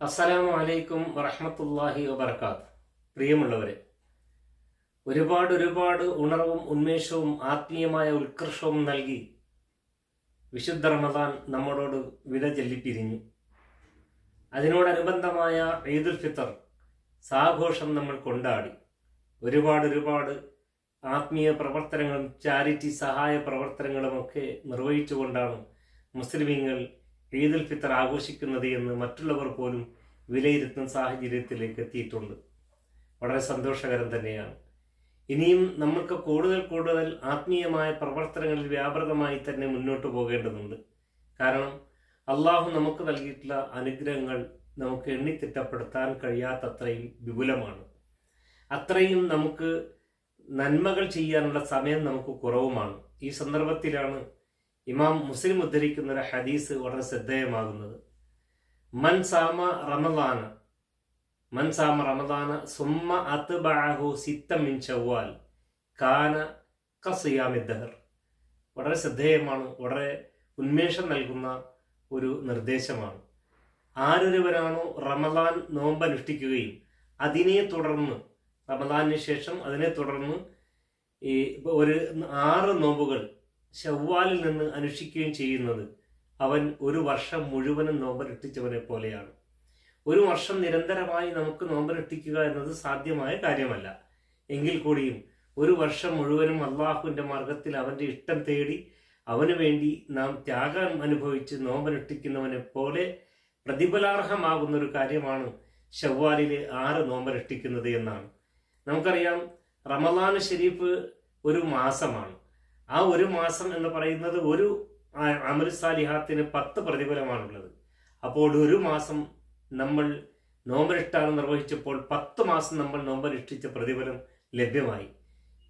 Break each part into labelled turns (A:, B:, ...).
A: അസ്സലാമു അലൈക്കും വറഹ്മത്തുള്ളാഹി വബറകാത്ത്. പ്രിയമുള്ളവരെ, ഒരുപാട് ഉണർവും ഉന്മേഷവും ആത്മീയമായ ഉത്കർഷവും നൽകി വിശുദ്ധ റമദാൻ നമ്മളോട് വിട ചൊല്ലിപ്പിരിഞ്ഞു. അതിനോടനുബന്ധമായ ഈദുൽ ഫിത്തർ സാഘോഷം നമ്മൾ കൊണ്ടാടി. ഒരുപാട് ആത്മീയ പ്രവർത്തനങ്ങളും ചാരിറ്റി സഹായ പ്രവർത്തനങ്ങളുമൊക്കെ നിർവഹിച്ചുകൊണ്ടാണ് മുസ്ലിമീങ്ങൾ ഈദുൽ ഫിത്തർ ആഘോഷിക്കുന്നത് എന്ന് മറ്റുള്ളവർ പോലും വിലയിരുത്തുന്ന സാഹചര്യത്തിലേക്ക് എത്തിയിട്ടുണ്ട്. വളരെ സന്തോഷകരം തന്നെയാണ്. ഇനിയും നമ്മൾക്ക് കൂടുതൽ ആത്മീയമായ പ്രവർത്തനങ്ങളിൽ വ്യാപൃതമായി തന്നെ മുന്നോട്ട് പോകേണ്ടതുണ്ട്. കാരണം അള്ളാഹു നമുക്ക് നൽകിയിട്ടുള്ള അനുഗ്രഹങ്ങൾ നമുക്ക് എണ്ണിത്തിട്ടപ്പെടുത്താൻ കഴിയാത്തത്രയും വിപുലമാണ്. അത്രയും നമുക്ക് നന്മകൾ ചെയ്യാനുള്ള സമയം നമുക്ക് കുറവുമാണ്. ഈ സന്ദർഭത്തിലാണ് ഇമാം മുസ്ലിം ഉദ്ധരിക്കുന്ന ഒരു ഹദീസ് വളരെ ശ്രദ്ധേയമാകുന്നത്. മൻ സാമ റമദാന സുമ്മ അത്ബഅഹു സിത്തൻ മിൻ ശവ്വാൽ കാന കസിയാമി ദഹർ. വളരെ ശ്രദ്ധേയമാണ്, വളരെ ഉന്മേഷം നൽകുന്ന ഒരു നിർദ്ദേശമാണ്. ആരൊരുവരാണോ റമദാൻ നോമ്പ് അനുഷ്ഠിക്കുകയും അതിനെ തുടർന്ന് റമദാനിന് ശേഷം അതിനെ തുടർന്ന് ഒരു 6 നോമ്പുകൾ ശവ്വാലിൽ നിന്ന് അനുഷ്ഠിക്കുകയും ചെയ്യുന്നത്, അവൻ ഒരു വർഷം മുഴുവനും നോമ്പനുഷ്ഠിച്ചവനെ പോലെയാണ്. ഒരു വർഷം നിരന്തരമായി നമുക്ക് നോമ്പനുഷ്ഠിക്കുക എന്നത് സാധ്യമായ കാര്യമല്ല. എങ്കിൽ കൂടിയും ഒരു വർഷം മുഴുവനും അള്ളാഹുവിൻ്റെ മാർഗത്തിൽ അവൻ്റെ ഇഷ്ടം തേടി അവന് വേണ്ടി നാം ത്യാഗം അനുഭവിച്ച് നോമ്പനുഷ്ഠിക്കുന്നവനെ പോലെ പ്രതിഫലാർഹമാകുന്ന ഒരു കാര്യമാണ് ശവ്വാലിലെ 6 നോമ്പനുഷ്ഠിക്കുന്നത് എന്നാണ്. നമുക്കറിയാം, റമദാൻ ശരീഫ് ഒരു മാസമാണ്. ആ ഒരു മാസം എന്ന് പറയുന്നത് ഒരു അമൽ സാലിഹാത്തിന് 10 പ്രതിഫലമാണുള്ളത്. അപ്പോൾ ഒരു മാസം നമ്മൾ നോമ്പനുഷ്ഠാനം നിർവഹിച്ചപ്പോൾ 10 മാസം നമ്മൾ നോമ്പനുഷ്ഠിച്ച പ്രതിഫലം ലഭ്യമായി.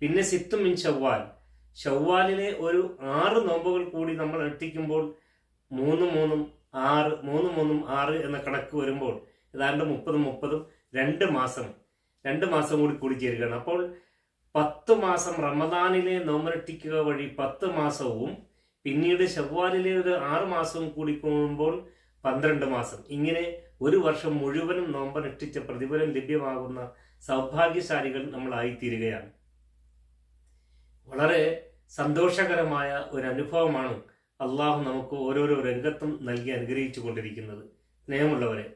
A: പിന്നെ സിത്തും മിൻ ശവ്വാൽ, ശവ്വാലിലെ ഒരു 6 നോമ്പുകൾ കൂടി നമ്മൾ അനുഷ്ഠിക്കുമ്പോൾ 3 6 എന്ന കണക്ക് വരുമ്പോൾ ഏതാണ്ട് 30 2 മാസം കൂടി ചേരുകയാണ്. അപ്പോൾ 10 മാസം റമദാനിലെ നോമ്പനുഷ്ഠിക്കുക വഴി 10 മാസവും പിന്നീട് ശവ്വാലിലെ ഒരു 6 മാസവും കൂടി കൂടുമ്പോൾ 12 മാസം, ഇങ്ങനെ ഒരു വർഷം മുഴുവനും നോമ്പനുഷ്ഠിച്ച പ്രതിഫലം ലഭ്യമാകുന്ന സൗഭാഗ്യശാലികൾ നമ്മളായിത്തീരുകയാണ്. വളരെ സന്തോഷകരമായ ഒരു അനുഭവമാണ് അള്ളാഹു നമുക്ക് ഓരോരോ രംഗത്തും നൽകി അനുഗ്രഹിച്ചു കൊണ്ടിരിക്കുന്നത്. സ്നേഹമുള്ളവരെ,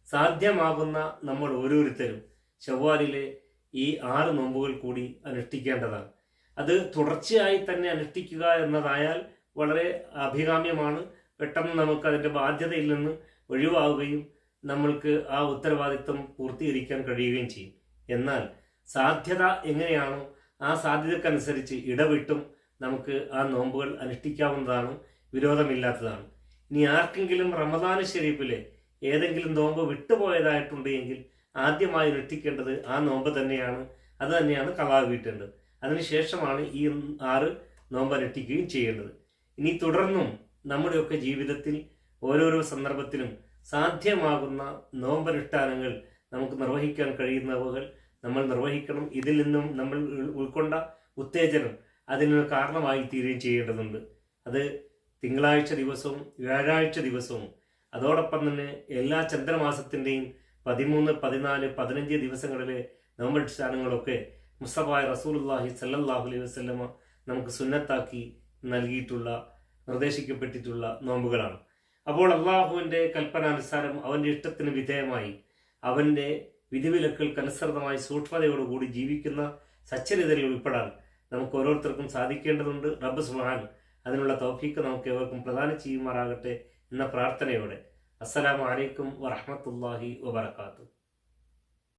A: സാധ്യമാകുന്ന നമ്മൾ ഓരോരുത്തരും ശവ്വാലിലെ ഈ 6 നോമ്പുകൾ കൂടി അനുഷ്ഠിക്കേണ്ടതാണ്. അത് തുടർച്ചയായി തന്നെ അനുഷ്ഠിക്കുക എന്നതായാൽ വളരെ അഭികാമ്യമാണ്. പെട്ടെന്ന് നമുക്ക് അതിൻ്റെ ബാധ്യതയിൽ നിന്ന് ഒഴിവാകുകയും നമ്മൾക്ക് ആ ഉത്തരവാദിത്വം പൂർത്തീകരിക്കാൻ കഴിയുകയും ചെയ്യും. എന്നാൽ സാധ്യത എങ്ങനെയാണോ ആ സാധ്യതക്കനുസരിച്ച് ഇടവിട്ടും നമുക്ക് ആ നോമ്പുകൾ അനുഷ്ഠിക്കാവുന്നതാണ്, വിരോധമില്ലാത്തതാണ്. ഇനി ആർക്കെങ്കിലും റമദാൻ ശരീഫിലെ ഏതെങ്കിലും നോമ്പ് വിട്ടുപോയതായിട്ടുണ്ട് എങ്കിൽ ആദ്യമായി അനുഷ്ഠിക്കേണ്ടത് ആ നോമ്പ് തന്നെയാണ്. അത് തന്നെയാണ് ഖളാ വീട്ടേണ്ടത്. അതിനുശേഷമാണ് ഈ 6 നോമ്പ് അനുഷ്ഠിക്കുകയും ചെയ്യേണ്ടത്. ഇനി തുടർന്നും നമ്മുടെയൊക്കെ ജീവിതത്തിൽ ഓരോരോ സന്ദർഭത്തിലും സാധ്യമാകുന്ന നോമ്പനുഷ്ഠാനങ്ങൾ നമുക്ക് നിർവഹിക്കാൻ കഴിയുന്നവകൾ നമ്മൾ നിർവഹിക്കണം. ഇതിൽ നിന്നും നമ്മൾ ഉൾക്കൊണ്ട ഉത്തേജനം അതിനൊരു കാരണമായി തീരുകയും ചെയ്യേണ്ടതുണ്ട്. അത് തിങ്കളാഴ്ച ദിവസവും വ്യാഴാഴ്ച ദിവസവും അതോടൊപ്പം തന്നെ എല്ലാ ചന്ദ്രമാസത്തിൻ്റെയും 13, 14, 15 ദിവസങ്ങളിലെ നോമ്പനുഷ്ഠാനങ്ങളൊക്കെ മുസ്തഫായ റസൂലുള്ളാഹി സ്വല്ലല്ലാഹു അലൈഹി വസല്ലമ നമുക്ക് സുന്നത്താക്കി നൽകിയിട്ടുള്ള നിർദ്ദേശിക്കപ്പെട്ടിട്ടുള്ള നോമ്പുകളാണ്. അപ്പോൾ അള്ളാഹുവിൻ്റെ കൽപ്പനാനുസാരം അവൻ്റെ ഇഷ്ടത്തിന് വിധേയമായി അവൻ്റെ വിധിവിലക്കുകൾക്കനുസൃതമായി സൂക്ഷ്മതയോടുകൂടി ജീവിക്കുന്ന സച്ചരിതരിൽ ഉൾപ്പെടാൻ നമുക്ക് ഓരോരുത്തർക്കും സാധിക്കേണ്ടതുണ്ട്. റബ്ബ് സുബ്ഹാൻ അതിനുള്ള തൗഫീഖ് നമുക്ക് ഏവർക്കും പ്രദാനം ചെയ്യുമാറാകട്ടെ എന്ന പ്രാർത്ഥനയോടെ അസ്സലാമു അലൈക്കും വറഹ്മത്തുള്ളാഹി വബറകാതുഹു.